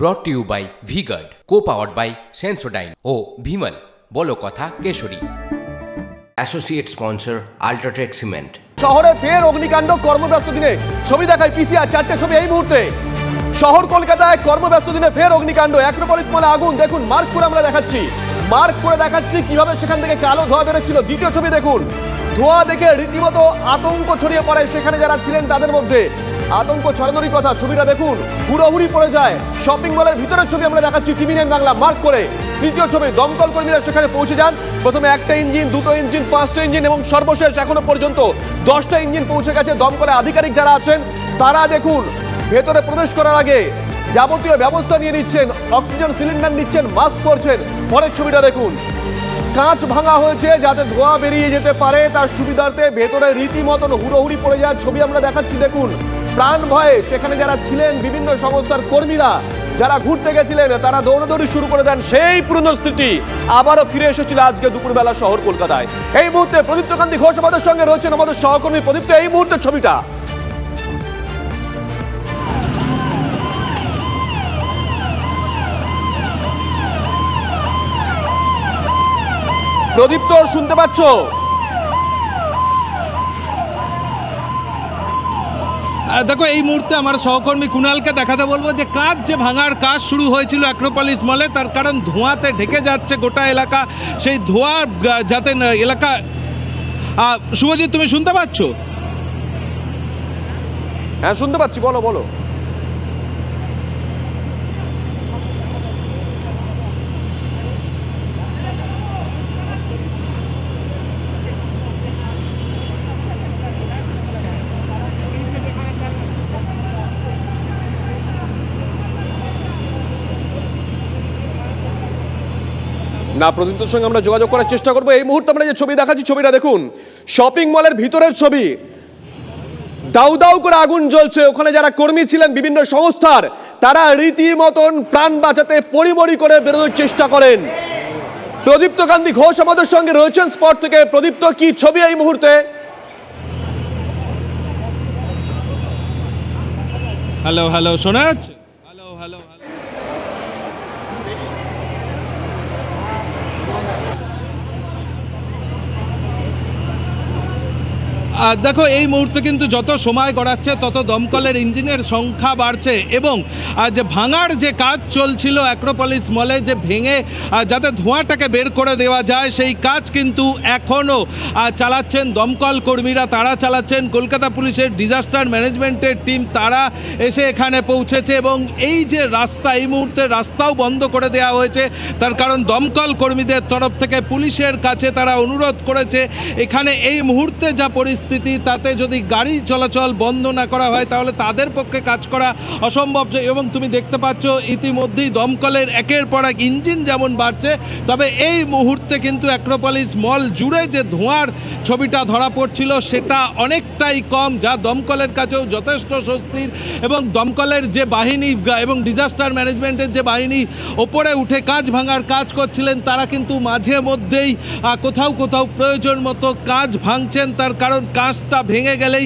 ব্রট to you by VGuard, co powered by Sensodyne ও ভিমল বলো কথা কেশরী। Associate sponsor UltraTech cement. শহরে ফের অগ্নিকাণ্ড, কর্মব্যস্ত দিনে ছবি দেখায় পিসিআর, চারটে ছবি এই মুহূর্তে। শহর কলকাতায় কর্মব্যস্ত দিনে ফের অগ্নিকাণ্ড, অ্যাক্রোপলিস মলে আগুন। দেখুন মার্ক করে আমরা দেখাচ্ছি, কিভাবে সেখান থেকে কালো ধোঁয়া বেরোচ্ছিল। দ্বিতীয় ছবি দেখুন, ধোঁয়া দেখে রীতিমতো আতঙ্ক ছড়িয়ে পড়ে সেখানে যারা ছিলেন তাদের মধ্যে। আতঙ্ক ছড়ানোরই কথা, ছবিটা দেখুন হুড়োহুড়ি পড়ে যায়। শপিং মলের ভিতরের ছবি আমরা দেখাচ্ছি টিভি9 বাংলা, মার্ক করে। তৃতীয় ছবি, দমকল কর্মীরা সেখানে পৌঁছে যান। প্রথমে একটা ইঞ্জিন, দুটো ইঞ্জিন, পাঁচটা ইঞ্জিন এবং সর্বশেষ এখনো পর্যন্ত 10টা ইঞ্জিন পৌঁছে গেছে। দমকলের আধিকারিক যারা আছেন তারা দেখুন ভেতরে প্রবেশ করার আগে যাবতীয় ব্যবস্থা নিয়ে নিচ্ছেন, অক্সিজেন সিলিন্ডার নিচ্ছেন, মাস্ক পরছেন। পরের ছবিটা দেখুন, কাঁচ ভাঙা হয়েছে যাতে ধোঁয়া বেরিয়ে যেতে পারে তার সুবিধার্থে। ভেতরে রীতিমতন হুড়োহুড়ি পড়ে যাওয়ার ছবি আমরা দেখাচ্ছি দেখুন। প্রাণ ভয়ে সেখানে যারা ছিলেন বিভিন্ন সংস্থার কর্মীরা, যারা ঘুরতে গেছিলেন তারা দৌড়াদৌড়ি শুরু করে দেন। সেই পুরনো স্মৃতি আবারও ফিরে এসেছিল আজকে দুপুরবেলা শহর কলকাতায়। এই মুহূর্তে প্রদীপ্তকান্তি ঘোষ আমাদের সঙ্গে রয়েছেন, আমাদের সহকর্মী প্রদীপ্ত। এই মুহূর্তে ছবিটা প্রদীপ্ত, শুনতে পাচ্ছ? দেখো এই মুহূর্তে আমার সহকর্মী কুণালকে দেখাতে বলবো যে কাজ যে ভাঙার কাজ শুরু হয়েছিল অ্যাক্রোপলিস মলে, তার কারণ ধোঁয়াতে ঢেকে যাচ্ছে গোটা এলাকা। সেই ধোঁয়া যাতে এলাকা, শুভজিৎ তুমি শুনতে পাচ্ছ? হ্যাঁ শুনতে পাচ্ছি, বলো বলো। না, প্রদীপ্তর সঙ্গে আমরা যোগাযোগ করার চেষ্টা করবো। এই মুহূর্তে আমরা যে ছবি দেখাচ্ছি, ছবিটা দেখুন শপিং মলের ভিতরের ছবি। দাউ দাউ করে আগুন জ্বলছে। ওখানে যারা কর্মী ছিলেন বিভিন্ন সংস্থার, তারা রীতিমতন প্রাণ বাঁচাতে পরিমরি করে বেরোনোর চেষ্টা করেন। প্রদীপ্তকান্তি ঘোষ আমাদের সঙ্গে রয়েছেন স্পট থেকে। প্রদীপ্ত, কি ছবি এই মুহূর্তে? হ্যালো হ্যালো, শোনা যাচ্ছে? Hello hello. দেখো এই মুহূর্তে কিন্তু যত সময় গড়াচ্ছে তত দমকলের ইঞ্জিনের সংখ্যা বাড়ছে এবং যে ভাঙার যে কাজ চলছিল অ্যাক্রোপলিস মলে, যে ভেঙে যাতে ধোঁয়াটাকে বের করে দেওয়া যায়, সেই কাজ কিন্তু এখনও চালাচ্ছেন দমকল কর্মীরা। তারা চালাচ্ছেন, কলকাতা পুলিশের ডিজাস্টার ম্যানেজমেন্টের টিম তারা এসে এখানে পৌঁছেছে এবং এই যে রাস্তা, এই মুহূর্তে রাস্তাও বন্ধ করে দেওয়া হয়েছে। তার কারণ দমকল কর্মীদের তরফ থেকে পুলিশের কাছে তারা অনুরোধ করেছে এখানে এই মুহূর্তে যা পরিস্থিতি, তাতে যদি গাড়ি চলাচল বন্ধ না করা হয় তাহলে তাদের পক্ষে কাজ করা অসম্ভব। এবং তুমি দেখতে পাচ্ছ ইতিমধ্যেই দমকলের একের পর এক ইঞ্জিন যেমন বাড়ছে, তবে এই মুহূর্তে কিন্তু অ্যাক্রোপলিস মল জুড়ে যে ধোঁয়ার ছবিটা ধরা পড়ছিল সেটা অনেকটাই কম, যা দমকলের কাছেও যথেষ্ট স্বস্তির। এবং দমকলের যে বাহিনী এবং ডিজাস্টার ম্যানেজমেন্টের যে বাহিনী ওপরে উঠে কাজ ভাঙার কাজ করছিলেন, তারা কিন্তু মাঝে মধ্যেই কোথাও কোথাও প্রয়োজন মতো কাজ ভাঙছেন। তার কারণ কাঁচটা ভেঙে গেলেই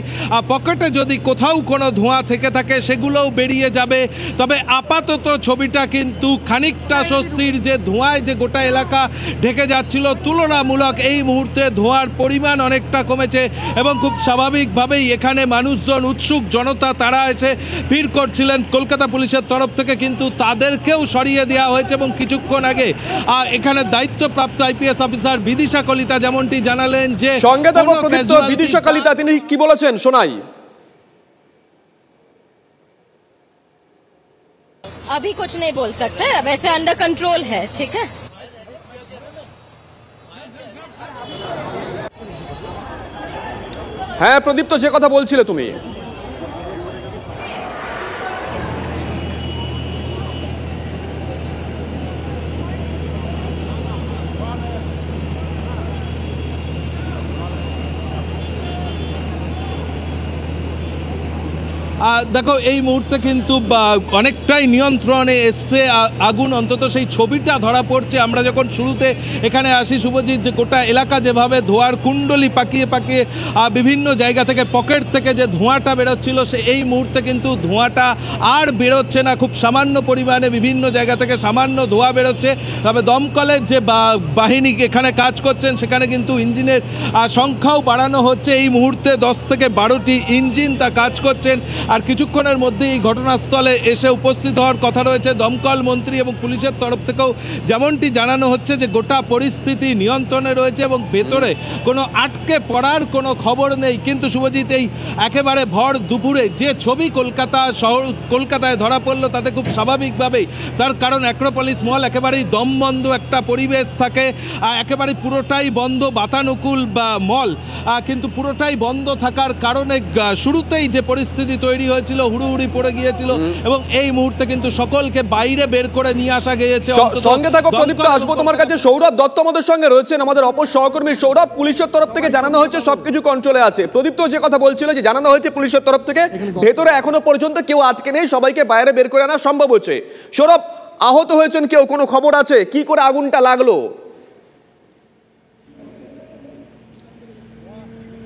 পকেটে যদি কোথাও কোনো ধোঁয়া থেকে থাকে সেগুলোও বেরিয়ে যাবে। তবে আপাতত ছবিটা কিন্তু খানিকটা স্বস্তির, যে ধোঁয়ায় যে গোটা এলাকা ঢেকে যাচ্ছিল তুলনামূলক এই মুহূর্তে ধোঁয়ার পরিমাণ অনেকটা কমেছে এবং খুব স্বাভাবিকভাবেই এখানে মানুষজন, উৎসুক জনতা, তারা এসে ভিড় করছিলেন। কলকাতা পুলিশের তরফ থেকে কিন্তু তাদেরকেও সরিয়ে দেওয়া হয়েছে এবং কিছুক্ষণ আগে এখানে দায়িত্বপ্রাপ্ত আইপিএস অফিসার বিদিশা কলিতা যেমনটি জানালেন যে সঙ্গে বিদিশা কলিতা তিনি কি বলেছেন শোনাই। अभी कुछ नहीं बोल सकते, वैसे अंडर कंट्रोल है, ठीक है। হ্যাঁ প্রদীপ্ত, যে কথা বলছিলে তুমি। দেখো এই মুহূর্তে কিন্তু অনেকটাই নিয়ন্ত্রণে এসছে আগুন, অন্তত সেই ছবিটা ধরা পড়ছে। আমরা যখন শুরুতে এখানে আসি শুভজিৎ, যে গোটা এলাকা যেভাবে ধোঁয়ার কুণ্ডলি পাকিয়ে পাকিয়ে বিভিন্ন জায়গা থেকে পকেট থেকে যে ধোঁয়াটা বেরোচ্ছিল, সে এই মুহূর্তে কিন্তু ধোঁয়াটা আর বেরোচ্ছে না। খুব সামান্য পরিমাণে বিভিন্ন জায়গা থেকে সামান্য ধোঁয়া বেরোচ্ছে। তবে দমকলের যে বাহিনী এখানে কাজ করছেন সেখানে কিন্তু ইঞ্জিনের সংখ্যাও বাড়ানো হচ্ছে। এই মুহূর্তে 10 থেকে 12টি ইঞ্জিন তা কাজ করছেন। আর কিছুক্ষণের মধ্যে এই ঘটনাস্থলে এসে উপস্থিত হওয়ার কথা রয়েছে দমকল মন্ত্রী, এবং পুলিশের তরফ থেকেও যেমনটি জানানো হচ্ছে যে গোটা পরিস্থিতি নিয়ন্ত্রণে রয়েছে এবং ভেতরে কোনো আটকে পড়ার কোনো খবর নেই। কিন্তু শুভজিৎ, এই একেবারে ভর দুপুরে যে ছবি কলকাতায় ধরা পড়লো তাতে খুব স্বাভাবিকভাবেই, তার কারণ অ্যাক্রোপলিস মল একেবারেই দমবন্ধ একটা পরিবেশ থাকে, একেবারে পুরোটাই বন্ধ। বাতানুকূল বা মল কিন্তু পুরোটাই বন্ধ থাকার কারণে শুরুতেই যে পরিস্থিতি তৈরি হয়েছিল, হুড়ুহুড়ি পড়ে গিয়েছিল এবং এই মুহূর্তে কিন্তু সকলকে বাইরে বের করে নিয়ে আসা গিয়েছে। সঙ্গে থাকো প্রদীপ্ত, আসবো তোমার কাছে। সৌরভ দত্ত আমাদের সঙ্গে রয়েছেন, আমাদের অপর সহকর্মী সৌরভ। পুলিশের তরফ থেকে জানানো হয়েছে সবকিছু কন্ট্রোলে আছে। প্রদীপ্ত যে কথা বলছিল, যে জানানো হয়েছে পুলিশের তরফ থেকে ভেতরে এখনো পর্যন্ত কেউ আটকে নেই, সবাইকে বাইরে বের করে আনা সম্ভব হচ্ছে। সৌরভ, আহত হয়েছেন কেউ, কোনো খবর আছে? কি করে আগুনটা লাগলো?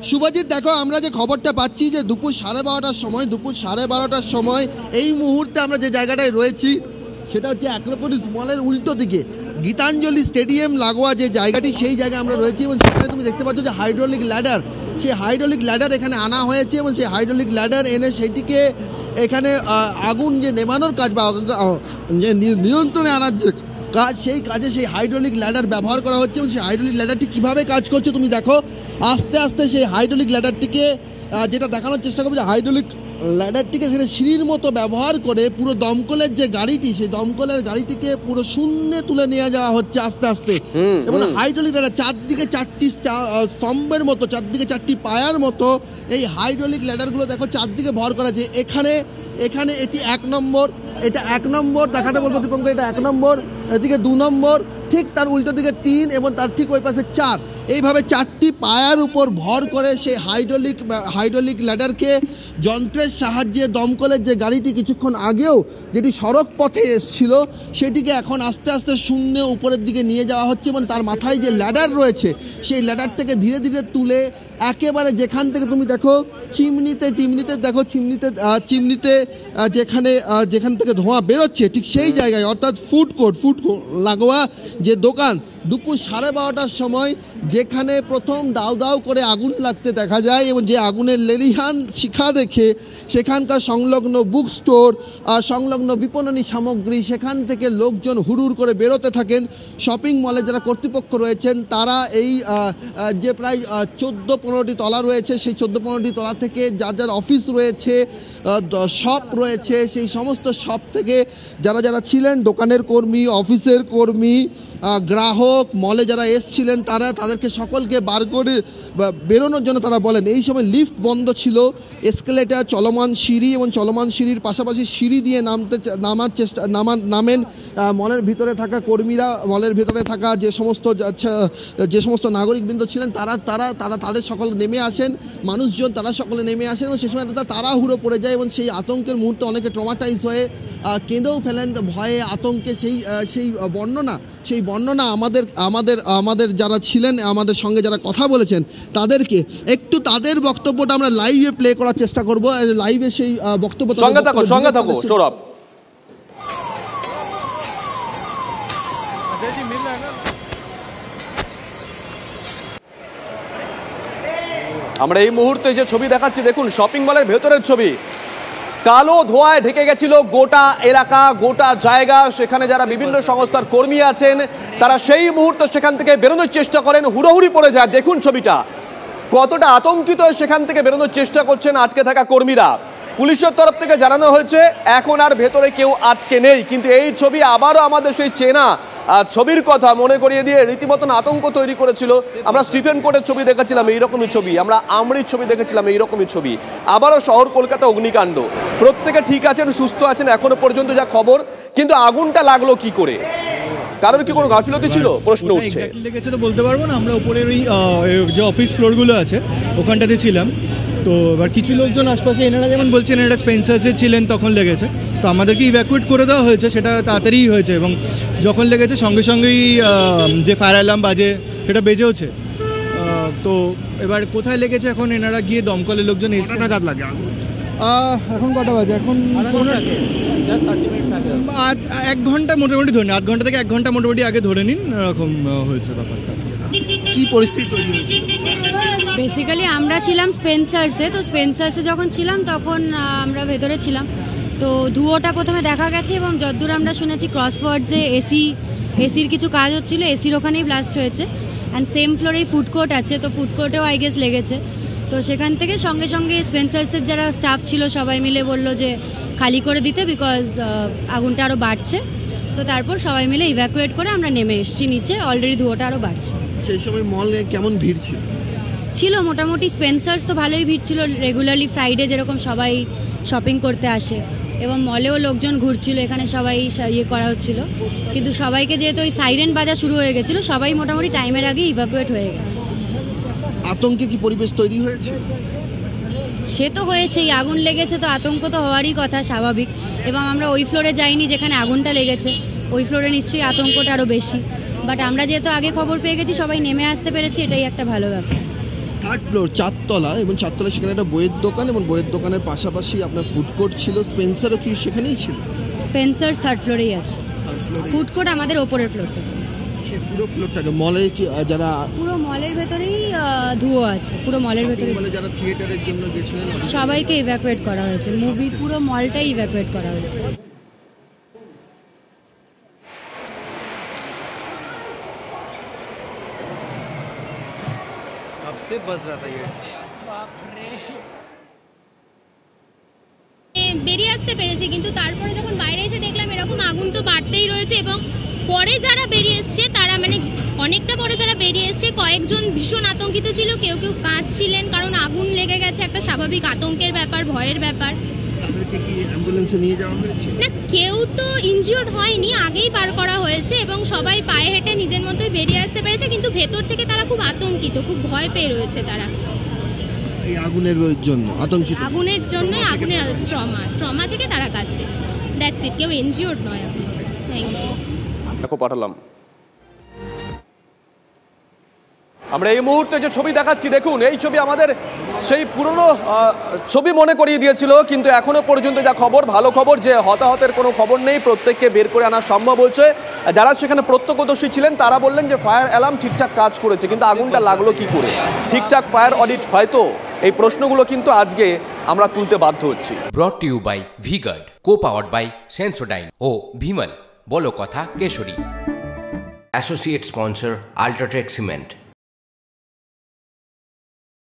শুভজিৎ, দেখো আমরা যে খবরটা পাচ্ছি যে দুপুর 12:30টার সময় এই মুহূর্তে আমরা যে জায়গাটায় রয়েছি সেটা হচ্ছে অ্যাক্রোপলিস মলের উল্টো দিকে গীতাঞ্জলি স্টেডিয়াম লাগোয়া যে জায়গাটি, সেই জায়গায় আমরা রয়েছি। এবং সেখানে তুমি দেখতে পাচ্ছ যে হাইড্রোলিক ল্যাডার, সেই হাইড্রোলিক ল্যাডার এখানে আনা হয়েছে এবং সেই হাইড্রোলিক ল্যাডার এনে সেটিকে এখানে আগুন যে নেভানোর কাজ বা যে নিয়ন্ত্রণে আনার যে কাজ, সেই কাজে সেই হাইড্রোলিক ল্যাডার ব্যবহার করা হচ্ছে। এবং সেই হাইড্রোলিক ল্যাডারটি কীভাবে কাজ করছে তুমি দেখো। আস্তে আস্তে সেই হাইড্রোলিক ল্যাডারটিকে যেটা দেখানোর চেষ্টা করবে, যে হাইড্রোলিক ল্যাডারটিকে সেটা সিঁড়ির মতো ব্যবহার করে পুরো দমকলের যে গাড়িটি, সেই দমকলের গাড়িটিকে পুরো শূন্যে তুলে নিয়ে যাওয়া হচ্ছে আস্তে আস্তে। এবং হাইড্রোলিক ল্যাডার চারদিকে 4টি স্তম্ভের মতো, চারদিকে 4টি পায়ার মতো এই হাইড্রোলিক ল্যাডারগুলো দেখো চারদিকে ভর করা আছে। এখানে এটি 1 নম্বর, এটা 1 নম্বর দেখাতে বলবো দীপঙ্কর, এটা 1 নম্বর, এদিকে 2 নম্বর, ঠিক তার উল্টো দিকে 3 এবং তার ঠিক ওই পাশে 4। এইভাবে 4টি পায়ার উপর ভর করে সেই হাইড্রোলিক ল্যাডারকে যন্ত্রের সাহায্যে দমকলের যে গাড়িটি কিছুক্ষণ আগেও যেটি সড়ক পথে এসছিল সেটিকে এখন আস্তে আস্তে শূন্য উপরের দিকে নিয়ে যাওয়া হচ্ছে। এবং তার মাথায় যে ল্যাডার রয়েছে সেই ল্যাডারটাকে ধীরে ধীরে তুলে একেবারে যেখান থেকে তুমি দেখো চিমনিতে দেখো চিমনিতে যেখান থেকে ধোঁয়া বেরোচ্ছে ঠিক সেই জায়গায়, অর্থাৎ ফুড কোর্ট লাগোয়া যে দোকান, দুপুর 12:30টার সময় যেখানে প্রথম দাউ দাউ করে আগুন লাগতে দেখা যায় এবং যে আগুনের লেলিহান শিখা দেখে সেখানকার সংলগ্ন বুক স্টোর, সংলগ্ন বিপণনী সামগ্রী, সেখান থেকে লোকজন হুড়ুর করে বেরোতে থাকেন। শপিং মলে যারা কর্তৃপক্ষ রয়েছেন তারা এই যে প্রায় 14-15টি তলা রয়েছে, সেই 14-15টি তলা থেকে যার অফিস রয়েছে, শপ রয়েছে, সেই সমস্ত শপ থেকে যারা ছিলেন, দোকানের কর্মী, অফিসের কর্মী, গ্রাহক, মলে যারা এসছিলেন তাদেরকে সকলকে বার করে বেরোনোর জন্য তারা বলেন। এই সময় লিফট বন্ধ ছিল, এসকেলেটার, চলমান সিঁড়ি এবং চলমান সিঁড়ির পাশাপাশি সিঁড়ি দিয়ে নামেন মলের ভিতরে থাকা কর্মীরা, মলের ভিতরে থাকা যে সমস্ত নাগরিকবৃন্দ ছিলেন তাদের সকলে নেমে আসেন, মানুষজন তারা সকলে নেমে আসেন এবং সেই সময় তাড়াহুড়ো পড়ে যায় এবং সেই আতঙ্কের মুহূর্তে অনেকে ট্রমাটাইজ হয়ে কেঁদেও ফেলেন ভয়ে, আতঙ্কে। সেই বর্ণনা আমাদের যারা ছিলেন, আমাদের সঙ্গে যারা কথা বলেছেন তাদেরকে একটু তাদের বক্তব্যটা আমরা লাইভে প্লে করার চেষ্টা করব। লাইভে সেই বক্তব্য সঙ্গে থাকো সৌরভ। আমরা এই মুহূর্তে যে ছবি দেখাচ্ছি দেখুন, শপিং মলের ভেতরের ছবি। কালো ধোঁয়ায় ঢেকে গেছিল গোটা এলাকা, গোটা জায়গা। সেখানে যারা বিভিন্ন সংস্থার কর্মী আছেন তারা সেই মুহূর্তে সেখান থেকে বেরোনোর চেষ্টা করেন, হুড়োহুড়ি পড়ে যায়। দেখুন ছবিটা, কতটা আতঙ্কিত সেখান থেকে বেরোনোর চেষ্টা করছেন আটকে থাকা কর্মীরা। পুলিশের তরফ থেকে জানানো হয়েছে এখন আর ভেতরে কেউ আটকে নেই। কিন্তু এই ছবি আবারও আমাদের সেই চেনা ছবির কথা মনে করিয়ে দিয়ে রীতিমতন আতঙ্ক তৈরি করেছিল। আমরা স্টিফেন কোর্টের ছবি দেখেছিলাম এইরকমই ছবি, আমরা আমরির ছবি দেখেছিলাম এইরকমই ছবি। আবারও শহর কলকাতা অগ্নিকাণ্ড। প্রত্যেকে ঠিক আছেন, সুস্থ আছেন এখনো পর্যন্ত যা খবর, কিন্তু আগুনটা লাগলো কি করে? কারোর কি কোনো গাফিলতি ছিল প্রশ্ন উঠছে। লেগেছে তো বলতে পারবো না, আমরা উপরের ওই যে অফিস ফ্লোরগুলো আছে ওখানটাতে ছিলাম। তো এবার কিছু লোকজন আশপাশে এনারা যেমন বলছেন এনারা স্পেন্সার্সে ছিলেন তখন লেগেছে, তো আমাদেরকে ইভ্যাকুয়েট করে দেওয়া হয়েছে, সেটা তাড়াতাড়িই হয়েছে এবং যখন লেগেছে সঙ্গে সঙ্গেই যে ফায়ার অ্যালার্ম বাজে সেটা বেজেওছে। তো এবার কোথায় লেগেছে এখন এনারা গিয়ে দমকলের লোকজন এসে নাগাদ লাগে এখন কটা বাজে এখন 1 ঘন্টা মোটামুটি ধরে নিন, 1/2 ঘন্টা থেকে 1 ঘন্টা মোটামুটি আগে ধরে নিন, এরকম হয়েছে ব্যাপারটা। কি পরিস্থিতি তৈরি হয়েছে? বেসিক্যালি আমরা ছিলাম স্পেন্সার্সে, তো স্পেন্সার্সে যখন ছিলাম তখন আমরা ভেতরে ছিলাম, তো ধুয়োটা প্রথমে দেখা গেছে এবং যতদূর আমরা শুনেছি ক্রসওয়ার্ড যে এসির কিছু কাজ হচ্ছিল, এসির ওখানেই ব্লাস্ট হয়েছে। অ্যান্ড সেম ফ্লোরেই ফুড কোর্ট আছে, তো ফুড কোর্টেও আই গেস লেগেছে। তো সেখান থেকে সঙ্গে সঙ্গে স্পেন্সার্সের যারা স্টাফ ছিল সবাই মিলে বললো যে খালি করে দিতে, বিকজ আগুনটা আরও বাড়ছে। তো তারপর সবাই মিলে ইভ্যাকুয়েট করে আমরা নেমে এসেছি নিচে, অলরেডি ধুয়োটা আরও বাড়ছে। সেই সময় মলে কেমন ভিড় ছিল? মোটামুটি স্পেন্সার্স তো ভালোই ভিড় ছিল, রেগুলারলি ফ্রাইডে যেরকম সবাই শপিং করতে আসে, এবং মলেও লোকজন ঘুরছিল, এখানে সবাই ইয়ে করা হচ্ছিল। কিন্তু সবাইকে যেহেতু ওই সাইরেন বাজা শুরু হয়ে গেছিলো, সবাই মোটামুটি টাইমের আগে ইভ্যাকুয়েট হয়ে গেছে। আতঙ্কে কি পরিবেশ তৈরি হয়েছে? সে তো হয়েছেই, আগুন লেগেছে তো আতঙ্ক তো হওয়ারই কথা, স্বাভাবিক। এবং আমরা ওই ফ্লোরে যাইনি যেখানে আগুনটা লেগেছে, ওই ফ্লোরে নিশ্চয়ই আতঙ্কটা আরও বেশি। বাট আমরা যেহেতু আগে খবর পেয়ে গেছি, সবাই নেমে আসতে পেরেছি, এটাই একটা ভালো ব্যাপার। 3rd ফ্লোর, 4তলা, এবং 4তলা সেখানে একটা বইয়ের দোকান, এবং বইয়ের দোকানের পাশাপাশি আপনার ফুড কোর্ট ছিল। স্পেন্সারও কি সেখানেই ছিল? স্পেন্সার্স 3rd ফ্লোরেই আছে, ফুড কোর্ট আমাদের ওপরের ফ্লোরটাতে। পুরো ফ্লোরটাকে মলে কি যারা পুরো মলের ভেতরেই ধুয়ো আছে, পুরো মলের ভেতরে যারা থিয়েটারের জন্য গেছিলেন সবাইকে ইভ্যাকুয়েট করা হয়েছে, মুভি পুরো মলটাই ইভ্যাকুয়েট করা হয়েছে। বেরিয়ে আসতে পেরেছি, কিন্তু তারপরে যখন বাইরে এসে দেখলাম এরকম আগুন তো বাড়তেই রয়েছে। এবং পরে যারা বেরিয়ে এসছে তারা অনেকটা পরে যারা বেরিয়ে এসছে কয়েকজন ভীষণ আতঙ্কিত ছিল, কেউ কাঁদছিলেন, কারণ আগুন লেগে গেছে, একটা স্বাভাবিক আতঙ্কের ব্যাপার, ভয়ের ব্যাপার। তাদেরকে কি অ্যাম্বুলেন্সে নিয়ে যাওয়া হয়েছে? না, কেউ তো ইনজিওর্ড হয়নি, আগেই পার করা হয়েছে এবং সবাই পায়ে হেঁটে নিজের মতোই বেরিয়ে আসতে পেরেছে। কিন্তু ভেতর থেকে তারা খুব আতঙ্কিত, খুব ভয় পেয়ে রয়েছে তারা। এই আগুনের জন্য আতঙ্কিত, আগুনের জন্য, আগুনের ট্রমা থেকে তারা কাটছে। দ্যাটস ইট, কেউ ইনজিওর্ড নয় এখন। Thank you. দেখো পাঠালাম আমরা এই মুহূর্তে যে ছবি দেখাচ্ছি, দেখুন এই ছবি আমাদের সেই পুরনো ছবি মনে করিয়ে দিয়েছিল, কিন্তু এখনো পর্যন্ত যা খবর, ভালো খবর যে হতাহতের কোনো খবর নেই, প্রত্যেককে বের করে আনা সম্ভব হয়েছে। যারা সেখানে প্রত্যক্ষদর্শী ছিলেন তারা বললেন যে ফায়ার অ্যালার্ম ঠিকঠাক কাজ করেছে, কিন্তু আগুনটা লাগলো কি করে, ঠিকঠাক ফায়ার অডিট হয়তো, এই প্রশ্নগুলো কিন্তু আজকে আমরা তুলতে বাধ্য হচ্ছি। Brought to you by VGuard, co powered by Sensodyne ও ভিমল, বলো কথা কেশরী। Associate sponsor UltraTech cement.